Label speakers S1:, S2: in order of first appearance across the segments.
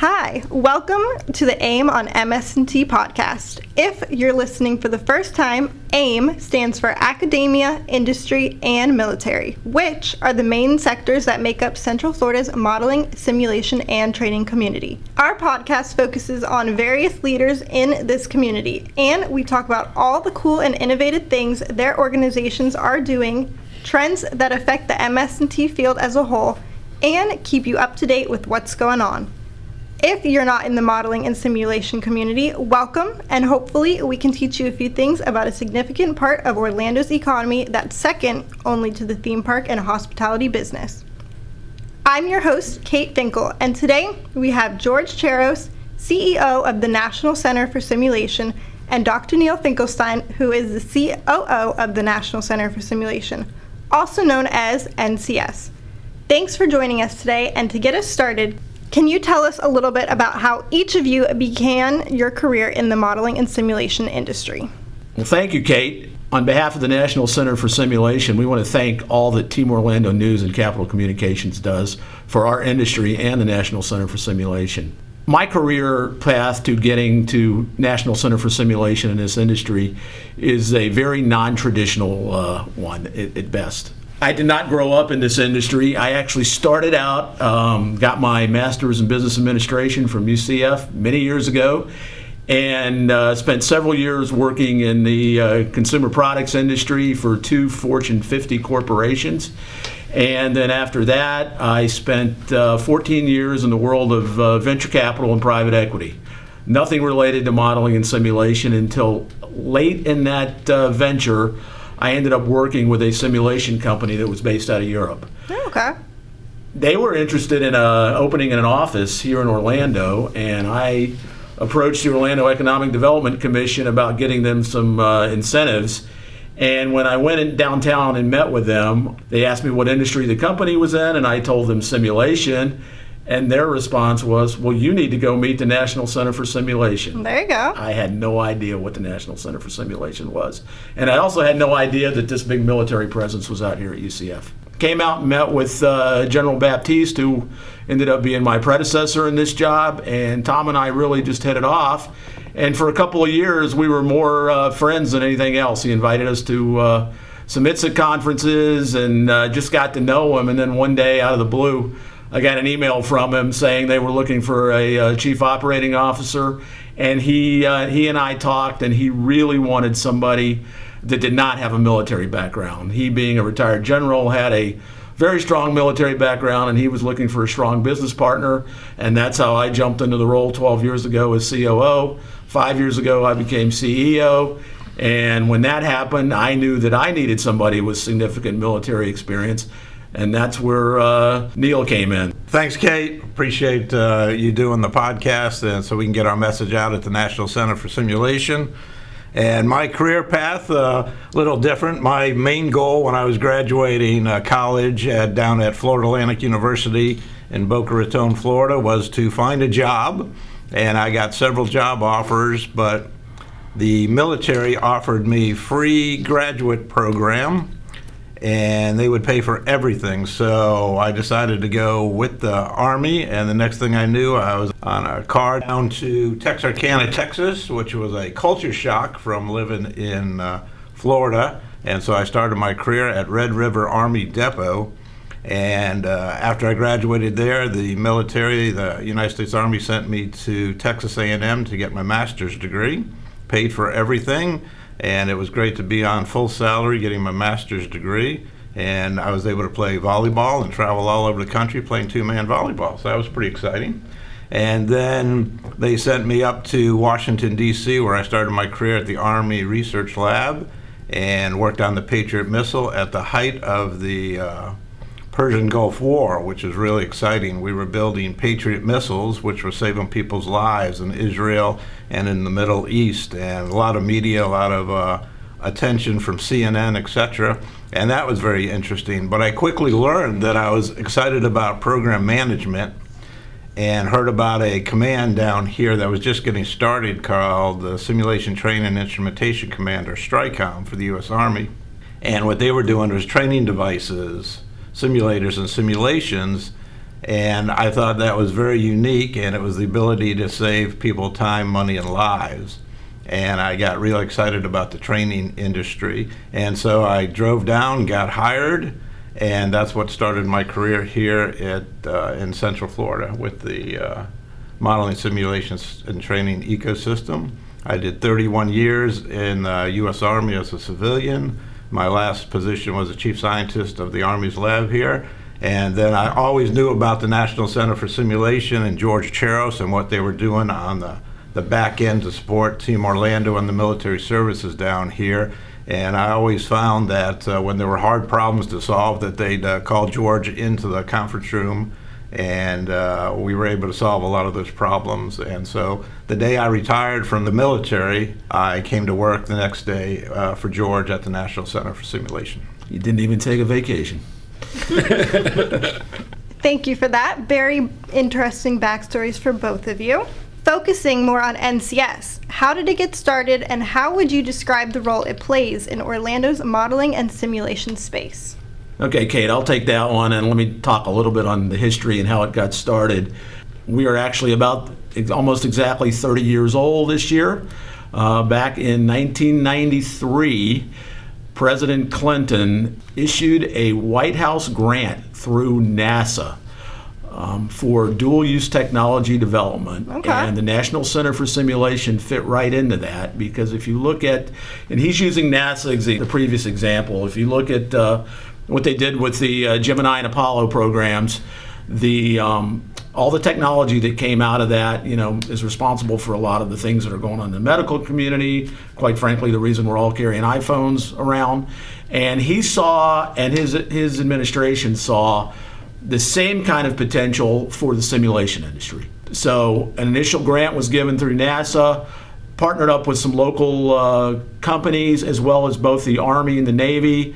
S1: Hi, welcome to the AIM on MS&T podcast. If you're listening for the first time, AIM stands for Academia, Industry, and Military, which are the main sectors that make up Central Florida's modeling, simulation, and training community. Our podcast focuses on various leaders in this community, and we talk about all the cool and innovative things their organizations are doing, trends that affect the MS&T field as a whole, and keep you up to date with what's going on. If you're not in the modeling and simulation community, welcome, and hopefully we can teach you a few things about a significant part of Orlando's economy that's second only to the theme park and hospitality business. I'm your host, Kate Finkel, and today we have George Cheros, CEO of the National Center for Simulation, and Dr. Neal Finkelstein, who is the COO of the National Center for Simulation, also known as NCS. Thanks for joining us today, and to get us started, can you tell us a little bit about how each of you began your career in the modeling and simulation industry?
S2: Well, thank you, Kate. On behalf of the National Center for Simulation, we want to thank all that Team Orlando News and Capital Communications does for our industry and the National Center for Simulation. My career path to getting to National Center for Simulation in this industry is a very non-traditional one at best. I did not grow up in this industry. I actually started out, got my master's in business administration from UCF many years ago, and spent several years working in the consumer products industry for two Fortune 50 corporations. And then after that, I spent 14 years in the world of venture capital and private equity. Nothing related to modeling and simulation until late in that venture. I ended up working with a simulation company that was based out of Europe.
S1: Oh, okay.
S2: They were interested in opening an office here in Orlando, and I approached the Orlando Economic Development Commission about getting them some incentives. And when I went in downtown and met with them, they asked me what industry the company was in, and I told them simulation. And their response was, well, you need to go meet the National Center for Simulation.
S1: There you go.
S2: I had no idea what the National Center for Simulation was. And I also had no idea that this big military presence was out here at UCF. Came out and met with General Baptiste, who ended up being my predecessor in this job. And Tom and I really just hit it off. And for a couple of years, we were more friends than anything else. He invited us to some ITSA conferences and just got to know him. And then one day, out of the blue, I got an email from him saying they were looking for a chief operating officer, and he and I talked, and he really wanted somebody that did not have a military background. He, being a retired general, had a very strong military background, and he was looking for a strong business partner, and that's how I jumped into the role 12 years ago as COO. 5 years ago, I became CEO, and when that happened, I knew that I needed somebody with significant military experience. And that's where Neal came in.
S3: Thanks, Kate. Appreciate you doing the podcast, and so we can get our message out at the National Center for Simulation. And my career path, a little different. My main goal when I was graduating college down at Florida Atlantic University in Boca Raton, Florida, was to find a job. And I got several job offers, but the military offered me free graduate program, and they would pay for everything. So I decided to go with the Army, and the next thing I knew, I was on a car down to Texarkana, Texas, which was a culture shock from living in Florida. And so I started my career at Red River Army Depot. And after I graduated there, the military, the United States Army, sent me to Texas A&M to get my master's degree, paid for everything. And it was great to be on full salary getting my master's degree, and I was able to play volleyball and travel all over the country playing two-man volleyball, so that was pretty exciting. And then they sent me up to Washington, D.C., where I started my career at the Army Research Lab and worked on the Patriot missile at the height of the Persian Gulf War, which is really exciting. We were building Patriot missiles, which were saving people's lives in Israel and in the Middle East, and a lot of media, a lot of attention from CNN, etc. And that was very interesting. But I quickly learned that I was excited about program management and heard about a command down here that was just getting started called the Simulation Training and Instrumentation Command, or STRICOM, for the U.S. Army. And what they were doing was training devices, simulators, and simulations And I thought that was very unique, and it was the ability to save people time, money, and lives. And I got real excited about the training industry. And so I drove down, got hired, and that's what started my career here in Central Florida with the modeling, simulations, and training ecosystem. I did 31 years in the U.S. Army as a civilian. My last position was the chief scientist of the Army's lab here. And then I always knew about the National Center for Simulation and George Cheros and what they were doing on the back end to support Team Orlando and the military services down here. And I always found that when there were hard problems to solve, that they'd call George into the conference room, and we were able to solve a lot of those problems. And so the day I retired from the military, I came to work the next day for George at the National Center for Simulation.
S2: You didn't even take a vacation.
S1: Thank you for that. Very interesting backstories for both of you. Focusing more on NCS, how did it get started, and how would you describe the role it plays in Orlando's modeling and simulation space?
S2: Okay, Kate, I'll take that one, and let me talk a little bit on the history and how it got started. We are actually about almost exactly 30 years old this year. Back in 1993, President Clinton issued a White House grant through NASA for dual-use technology development.
S1: Okay.
S2: And the National Center for Simulation fit right into that, because if you look at, and he's using NASA, the previous example, if you look at what they did with the Gemini and Apollo programs, all the technology that came out of that, is responsible for a lot of the things that are going on in the medical community. Quite frankly, the reason we're all carrying iPhones around. And he saw, and his administration saw, the same kind of potential for the simulation industry. So an initial grant was given through NASA, partnered up with some local companies, as well as both the Army and the Navy,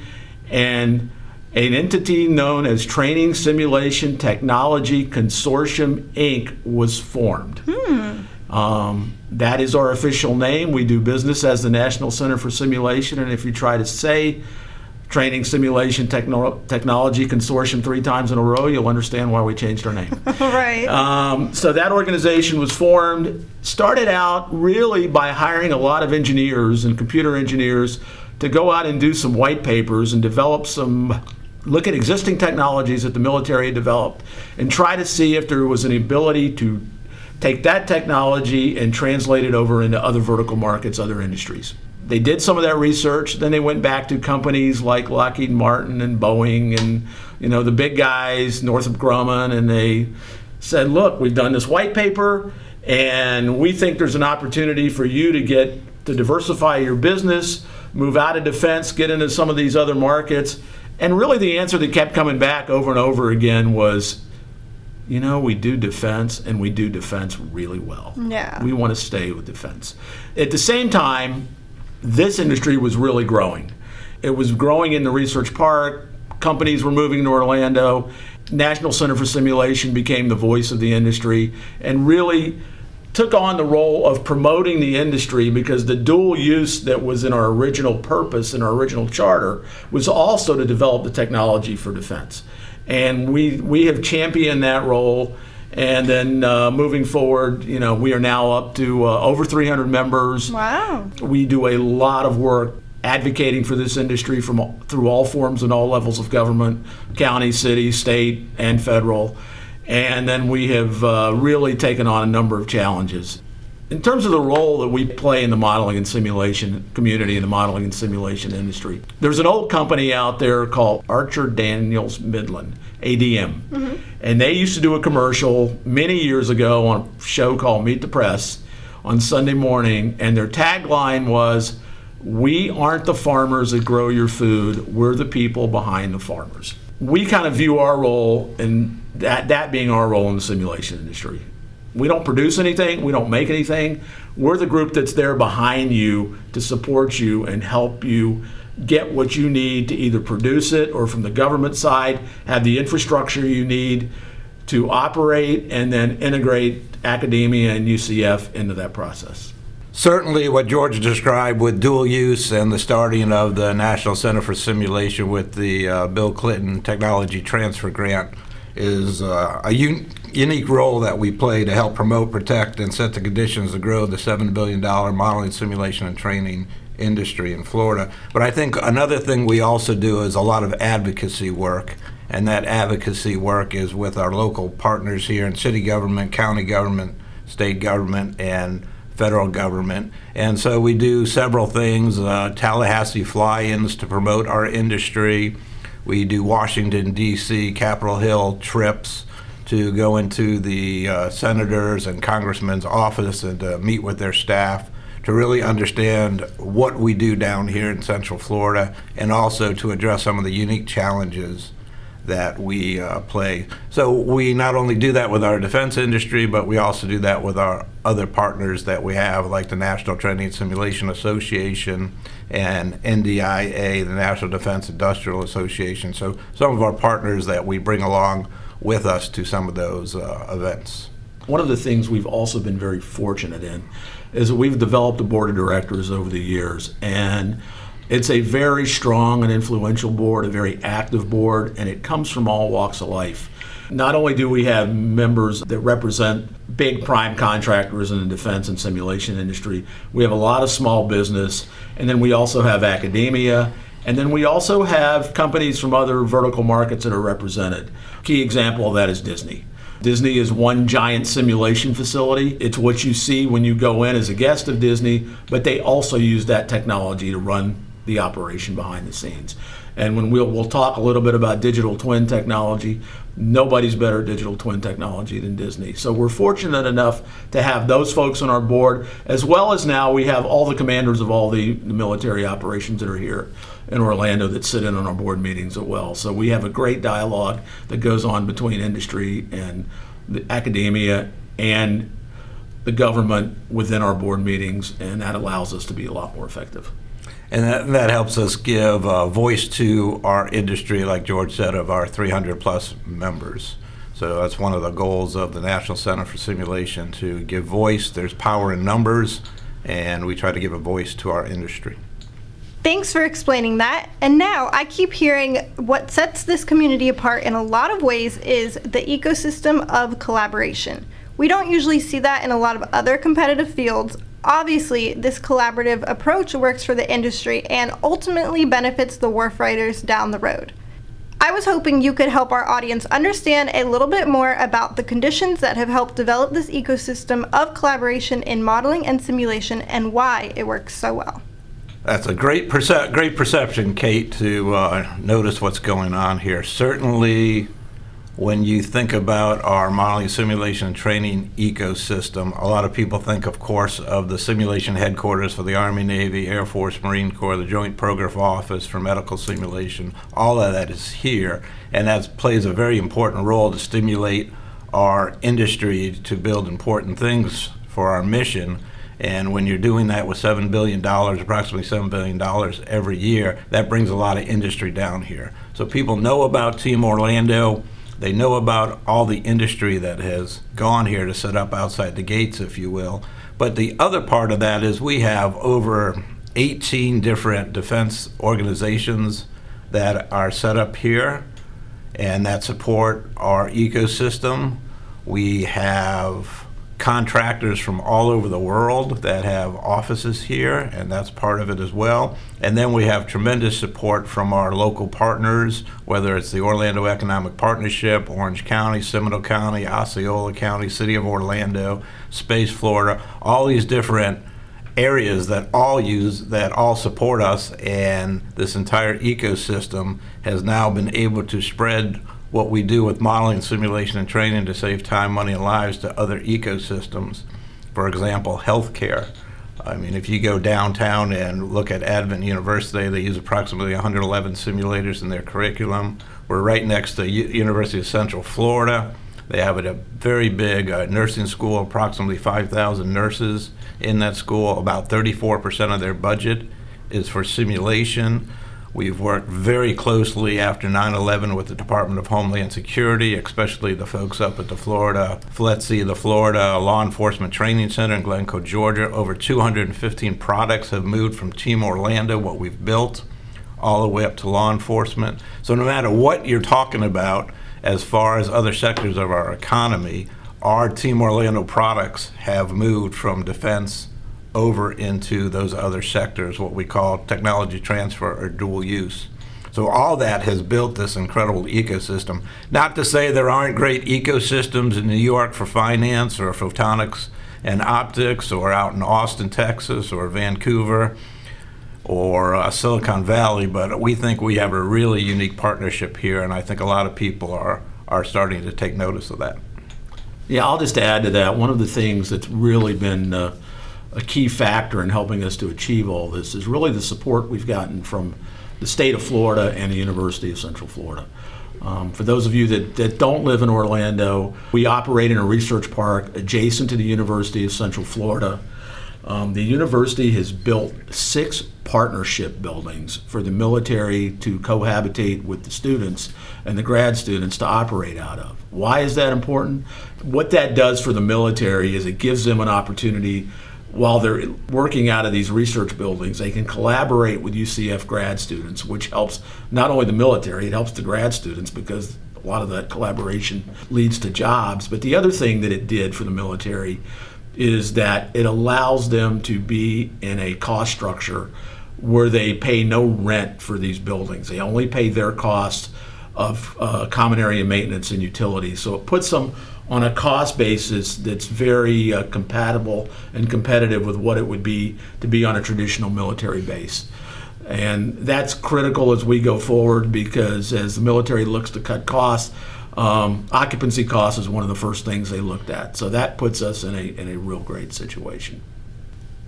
S2: and an entity known as Training Simulation Technology Consortium, Inc. was formed. That is our official name. We do business as the National Center for Simulation, and if you try to say Training Simulation Technology Consortium 3 times in a row, you'll understand why we changed our name.
S1: Right.
S2: So that organization was formed, started out really by hiring a lot of engineers and computer engineers to go out and do some white papers and look at existing technologies that the military had developed and try to see if there was an ability to take that technology and translate it over into other vertical markets, other industries. They did some of that research, then they went back to companies like Lockheed Martin and Boeing and the big guys, Northrop Grumman, and they said, look, we've done this white paper and we think there's an opportunity for you to diversify your business, move out of defense, get into some of these other markets. And really the answer that kept coming back over and over again was, we do defense, and we do defense really well.
S1: Yeah.
S2: We want to stay with defense. At the same time, this industry was really growing. It was growing in the research park. Companies were moving to Orlando. National Center for Simulation became the voice of the industry and really took on the role of promoting the industry, because the dual use that was in our original purpose, in our original charter, was also to develop the technology for defense. And we have championed that role. And then moving forward, we are now up to over 300 members.
S1: Wow.
S2: We do a lot of work advocating for this industry through all forms and all levels of government, county, city, state, and federal. And then we have really taken on a number of challenges. In terms of the role that we play in the modeling and simulation community, in the modeling and simulation industry, there's an old company out there called Archer Daniels Midland, ADM. Mm-hmm. And they used to do a commercial many years ago on a show called Meet the Press on Sunday morning, and their tagline was, "We aren't the farmers that grow your food, we're the people behind the farmers." We kind of view our role, and that being our role in the simulation industry. We don't produce anything, we don't make anything. We're the group that's there behind you to support you and help you get what you need to either produce it, or from the government side, have the infrastructure you need to operate and then integrate academia and UCF into that process.
S3: Certainly what George described with dual use and the starting of the National Center for Simulation with the Bill Clinton Technology Transfer Grant is a unique role that we play to help promote, protect, and set the conditions to grow the $7 billion modeling, simulation, and training industry in Florida. But I think another thing we also do is a lot of advocacy work, and that advocacy work is with our local partners here in city government, county government, state government, and federal government. And so we do several things, Tallahassee fly-ins to promote our industry. We do Washington, D.C., Capitol Hill trips to go into the senators' and congressmen's office and to meet with their staff to really understand what we do down here in Central Florida, and also to address some of the unique challenges that we play. So we not only do that with our defense industry, but we also do that with our other partners that we have, like the National Training and Simulation Association and NDIA, the National Defense Industrial Association. So some of our partners that we bring along with us to some of those events.
S2: One of the things we've also been very fortunate in is that we've developed a board of directors over the years, and it's a very strong and influential board, a very active board, and it comes from all walks of life. Not only do we have members that represent big prime contractors in the defense and simulation industry, we have a lot of small business, and then we also have academia, and then we also have companies from other vertical markets that are represented. Key example of that is Disney. Disney is one giant simulation facility. It's what you see when you go in as a guest of Disney, but they also use that technology to run the operation behind the scenes. And when we'll talk a little bit about digital twin technology, nobody's better at digital twin technology than Disney. So we're fortunate enough to have those folks on our board, as well as now we have all the commanders of all the military operations that are here in Orlando that sit in on our board meetings as well. So we have a great dialogue that goes on between industry and the academia and the government within our board meetings, and that allows us to be a lot more effective.
S3: And that helps us give voice to our industry, like George said, of our 300 plus members. So that's one of the goals of the National Center for Simulation, to give voice. There's power in numbers, and we try to give a voice to our industry.
S1: Thanks for explaining that. And now I keep hearing what sets this community apart in a lot of ways is the ecosystem of collaboration. We don't usually see that in a lot of other competitive fields. Obviously, this collaborative approach works for the industry and ultimately benefits the warfighters down the road. I was hoping you could help our audience understand a little bit more about the conditions that have helped develop this ecosystem of collaboration in modeling and simulation and why it works so well.
S3: That's a great perception, Kate, to notice what's going on here. Certainly, when you think about our modeling, simulation, and training ecosystem, a lot of people think, of course, of the simulation headquarters for the Army, Navy, Air Force, Marine Corps, the Joint Program Office for medical simulation. All of that is here, and that plays a very important role to stimulate our industry to build important things for our mission. And when you're doing that with $7 billion, approximately $7 billion every year, that brings a lot of industry down here. So people know about Team Orlando. They know about all the industry that has gone here to set up outside the gates, if you will. But the other part of that is we have over 18 different defense organizations that are set up here and that support our ecosystem. We have contractors from all over the world that have offices here, and that's part of it as well. And then we have tremendous support from our local partners, whether it's the Orlando Economic Partnership, Orange County, Seminole County, Osceola County, City of Orlando, Space Florida, all these different areas that all support us, and this entire ecosystem has now been able to spread what we do with modeling, simulation, and training to save time, money, and lives to other ecosystems. For example, healthcare. I mean, if you go downtown and look at Advent University, they use approximately 111 simulators in their curriculum. We're right next to University of Central Florida. They have a very big nursing school, approximately 5,000 nurses in that school. About 34% of their budget is for simulation. We've worked very closely after 9/11 with the Department of Homeland Security, especially the folks up at the FLETC, the Florida Law Enforcement Training Center in Glencoe, Georgia. Over 215 products have moved from Team Orlando, what we've built, all the way up to law enforcement. So no matter what you're talking about as far as other sectors of our economy, our Team Orlando products have moved from defense over into those other sectors, what we call technology transfer or dual use. So all that has built this incredible ecosystem. Not to say there aren't great ecosystems in New York for finance or photonics and optics, or out in Austin, Texas, or Vancouver, or Silicon Valley, but we think we have a really unique partnership here, and I think a lot of people are starting to take notice of that.
S2: Yeah, I'll just add to that. One of the things that's really been a key factor in helping us to achieve all this is really the support we've gotten from the state of Florida and the University of Central Florida. For those of you that don't live in Orlando, we operate in a research park adjacent to the University of Central Florida. The university has built 6 partnership buildings for the military to cohabitate with the students and the grad students to operate out of. Why is that important? What that does for the military is it gives them an opportunity while they're working out of these research buildings. They can collaborate with UCF grad students, which helps not only the military, it helps the grad students because a lot of that collaboration leads to jobs. But the other thing that it did for the military is that it allows them to be in a cost structure where they pay no rent for these buildings. They only pay their costs of common area maintenance and utilities. So it puts them on a cost basis that's very compatible and competitive with what it would be to be on a traditional military base. And that's critical as we go forward, because as the military looks to cut costs, occupancy costs is one of the first things they looked at. So that puts us in a real great situation.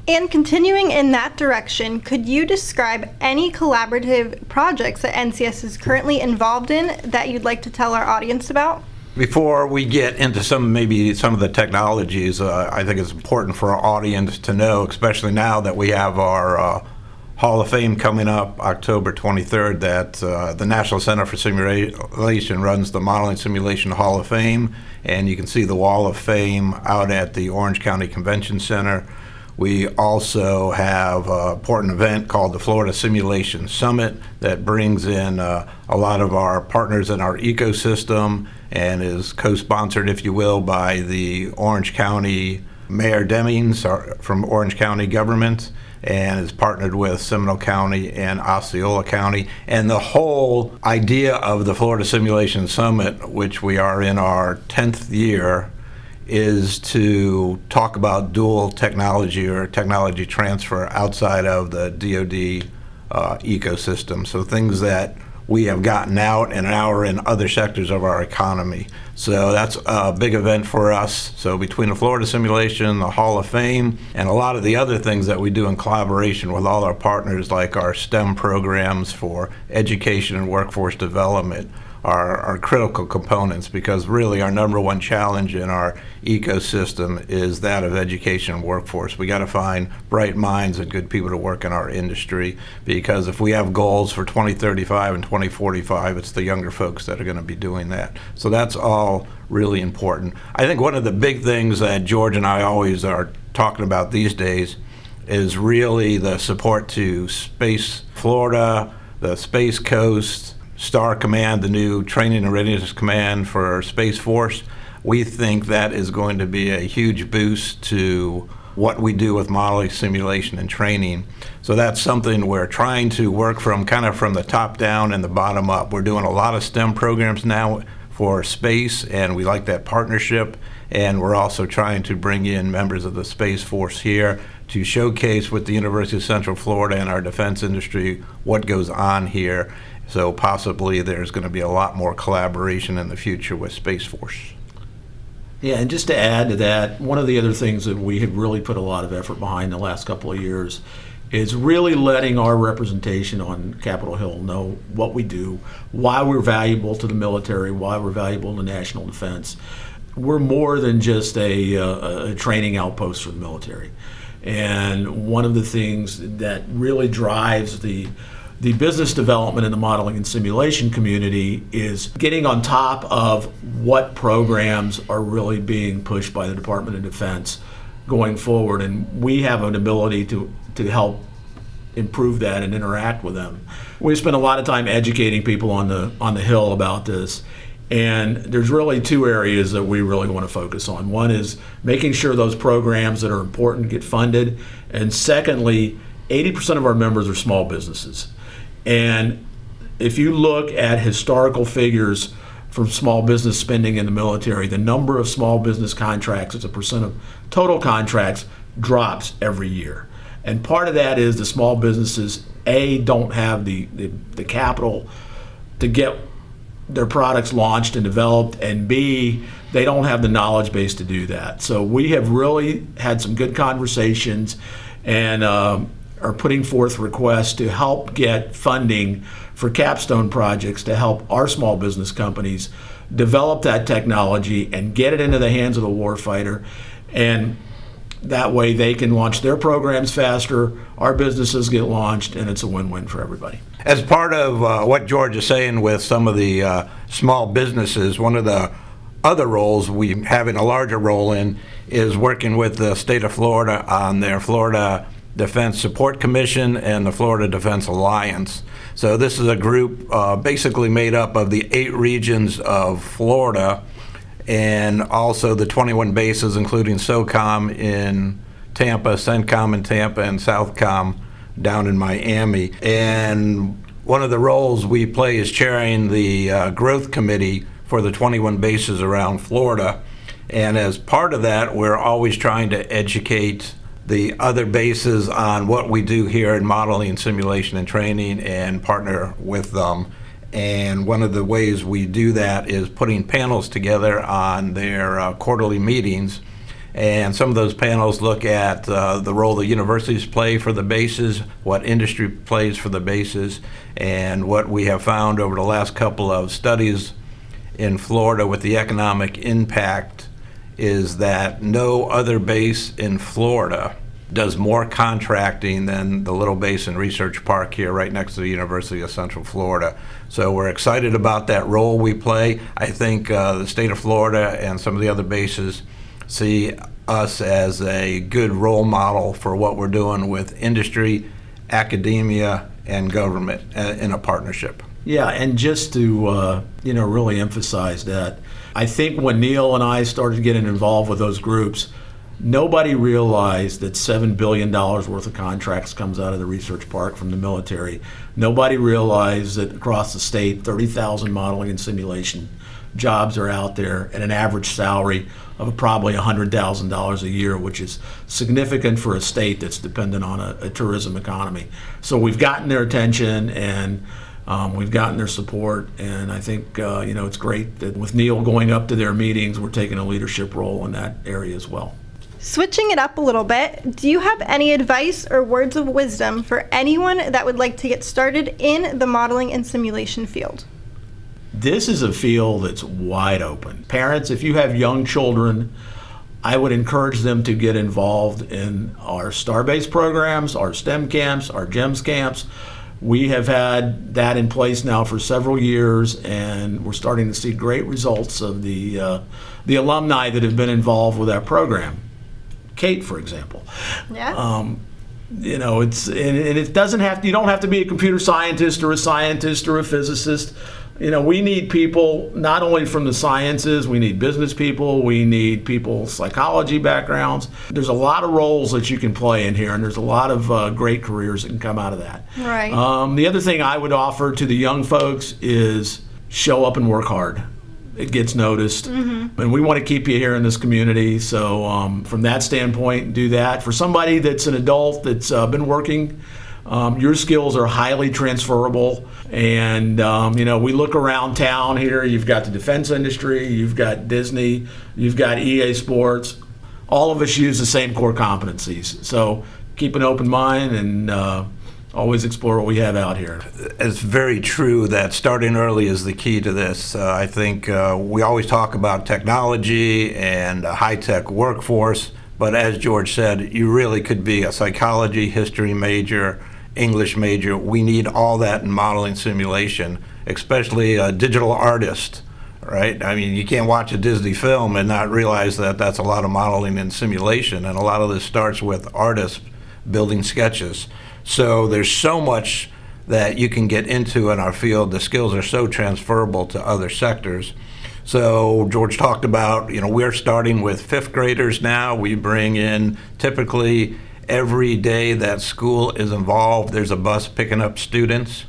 S1: And continuing in that direction, could you describe any collaborative projects that NCS is currently involved in that you'd like to tell our audience about?
S3: Before we get into some of the technologies, I think it's important for our audience to know, especially now that we have our Hall of Fame coming up October 23rd, that the National Center for Simulation runs the Modeling Simulation Hall of Fame, and you can see the Wall of Fame out at the Orange County Convention Center. We also have an important event called the Florida Simulation Summit that brings in a lot of our partners in our ecosystem and is co-sponsored, if you will, by the Orange County Mayor Demings from Orange County government, and is partnered with Seminole County and Osceola County. And the whole idea of the Florida Simulation Summit, which we are in our 10th year, is to talk about dual technology or technology transfer outside of the DoD ecosystem. So things that we have gotten out and now are in other sectors of our economy. So that's a big event for us. So between the Florida Simulation, the Hall of Fame, and a lot of the other things that we do in collaboration with all our partners, like our STEM programs for education and workforce development, are critical components, because really our number one challenge in our ecosystem is that of education and workforce. We got to find bright minds and good people to work in our industry, because if we have goals for 2035 and 2045, it's the younger folks that are going to be doing that. So that's all really important. I think one of the big things that George and I always are talking about these days is really the support to Space Florida, the Space Coast, STAR Command, the new Training and Readiness Command for Space Force. We think that is going to be a huge boost to what we do with modeling, simulation, and training. So that's something we're trying to work from, kind of from the top down and the bottom up. We're doing a lot of STEM programs now for space, and we like that partnership. And we're also trying to bring in members of the Space Force here to showcase with the University of Central Florida and our defense industry what goes on here. So possibly there's going to be a lot more collaboration in the future with Space Force.
S2: Yeah, and just to add to that, one of the other things that we have really put a lot of effort behind the last couple of years is really letting our representation on Capitol Hill know what we do, why we're valuable to the military, why we're valuable to national defense. We're more than just a training outpost for the military. And one of the things that really drives the business development in the modeling and simulation community is getting on top of what programs are really being pushed by the Department of Defense going forward. And we have an ability to help improve that and interact with them. We spend a lot of time educating people on the Hill about this. And there's really two areas that we really want to focus on. One is making sure those programs that are important get funded. And secondly, 80% of our members are small businesses. And if you look at historical figures from small business spending in the military, the number of small business contracts as a percent of total contracts drops every year. And part of that is the small businesses, A, don't have the capital to get their products launched and developed, and B, they don't have the knowledge base to do that. So we have really had some good conversations and are putting forth requests to help get funding for capstone projects to help our small business companies develop that technology and get it into the hands of the warfighter. And that way they can launch their programs faster, our businesses get launched, and it's a win-win for everybody.
S3: As part of what George is saying with some of the small businesses, one of the other roles we having a larger role in is working with the state of Florida on their Florida Defense Support Commission and the Florida Defense Alliance. So this is a group basically made up of the 8 regions of Florida and also the 21 bases, including SOCOM in Tampa, CENTCOM in Tampa, and SOUTHCOM down in Miami. And one of the roles we play is chairing the growth committee for the 21 bases around Florida. And as part of that, we're always trying to educate the other bases on what we do here in modeling, simulation, and training and partner with them. And one of the ways we do that is putting panels together on their quarterly meetings. And some of those panels look at the role the universities play for the bases, what industry plays for the bases, and what we have found over the last couple of studies in Florida with the economic impact is that no other base in Florida does more contracting than the little base in Research Park here right next to the University of Central Florida. So we're excited about that role we play. I think the state of Florida and some of the other bases see us as a good role model for what we're doing with industry, academia, and government in a partnership.
S2: Yeah, and just to really emphasize that, I think when Neal and I started getting involved with those groups, nobody realized that $7 billion worth of contracts comes out of the research park from the military. Nobody realized that across the state, 30,000 modeling and simulation jobs are out there at an average salary of probably $100,000 a year, which is significant for a state that's dependent on a tourism economy. So we've gotten their attention and we've gotten their support, and I think it's great that with Neal going up to their meetings, we're taking a leadership role in that area as well.
S1: Switching it up a little bit, do you have any advice or words of wisdom for anyone that would like to get started in the modeling and simulation field?
S2: This is a field that's wide open. Parents, if you have young children, I would encourage them to get involved in our STAR-based programs, our STEM camps, our GEMS camps. We have had that in place now for several years, and we're starting to see great results of the alumni that have been involved with that program. Kate, for example.
S1: Yeah.
S2: It doesn't have to, you don't have to be a computer scientist or a physicist. We need people not only from the sciences, we need business people, we need people psychology backgrounds. There's a lot of roles that you can play in here, and there's a lot of great careers that can come out of that.
S1: Right.
S2: The other thing I would offer to the young folks is show up and work hard. It gets noticed, and we want to keep you here in this community. So from that standpoint, do that. For somebody that's an adult that's been working, your skills are highly transferable. And we look around town here. You've got the defense industry, you've got Disney, you've got EA Sports. All of us use the same core competencies. So keep an open mind and always explore what we have out here.
S3: It's very true that starting early is the key to this. I think we always talk about technology and a high-tech workforce, but as George said, you really could be a psychology, history major, English major. We need all that in modeling simulation, especially a digital artist, right? I mean, you can't watch a Disney film and not realize that that's a lot of modeling and simulation, and a lot of this starts with artists building sketches. So there's so much that you can get into in our field. The skills are so transferable to other sectors. So George talked about, we're starting with fifth graders now. We bring in typically every day that school is involved, there's a bus picking up students,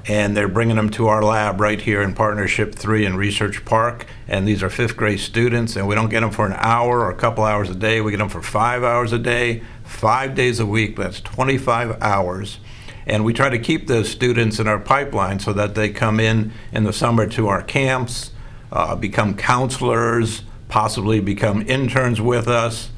S3: and they're bringing them to our lab right here in Partnership 3 in Research Park. And these are fifth grade students, and we don't get them for an hour or a couple hours a day. We get them for 5 hours a day, 5 days a week. That's 25 hours. And we try to keep those students in our pipeline so that they come in the summer to our camps, become counselors, possibly become interns with us.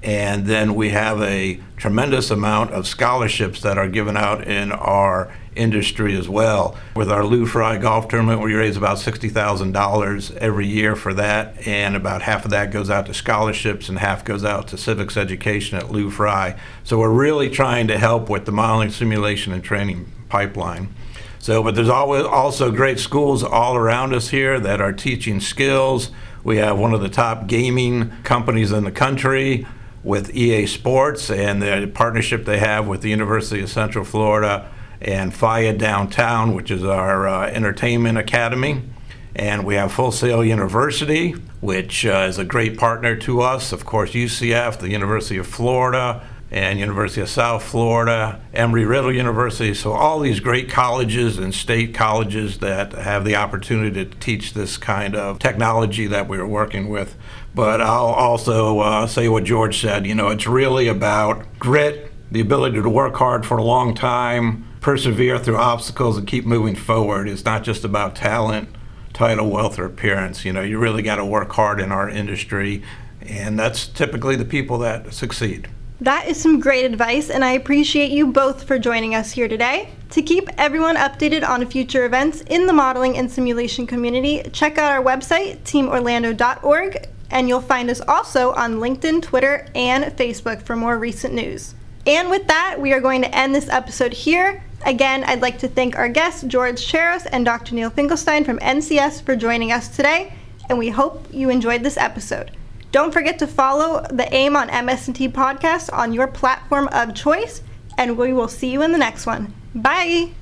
S3: And then we have a tremendous amount of scholarships that are given out in our industry as well. With our Lou Fry golf tournament, we raise about $60,000 every year for that, and about half of that goes out to scholarships and half goes out to civics education at Lou Fry. So we're really trying to help with the modeling, simulation, and training pipeline. But there's always also great schools all around us here that are teaching skills. We have one of the top gaming companies in the country with EA Sports and the partnership they have with the University of Central Florida and FIA Downtown, which is our entertainment academy. And we have Full Sail University, which is a great partner to us. Of course, UCF, the University of Florida, and University of South Florida, Embry-Riddle University. So all these great colleges and state colleges that have the opportunity to teach this kind of technology that we're working with. But I'll also say what George said, it's really about grit, the ability to work hard for a long time, persevere through obstacles, and keep moving forward. It's not just about talent, title, wealth, or appearance. You really got to work hard in our industry, and that's typically the people that succeed.
S1: That is some great advice, and I appreciate you both for joining us here today. To keep everyone updated on future events in the modeling and simulation community, check out our website, teamorlando.org, and you'll find us also on LinkedIn, Twitter, and Facebook for more recent news. And with that, we are going to end this episode here. Again, I'd like to thank our guests, George Cheros and Dr. Neal Finkelstein from NCS, for joining us today, and we hope you enjoyed this episode. Don't forget to follow the AIM on MS&T podcast on your platform of choice, and we will see you in the next one. Bye!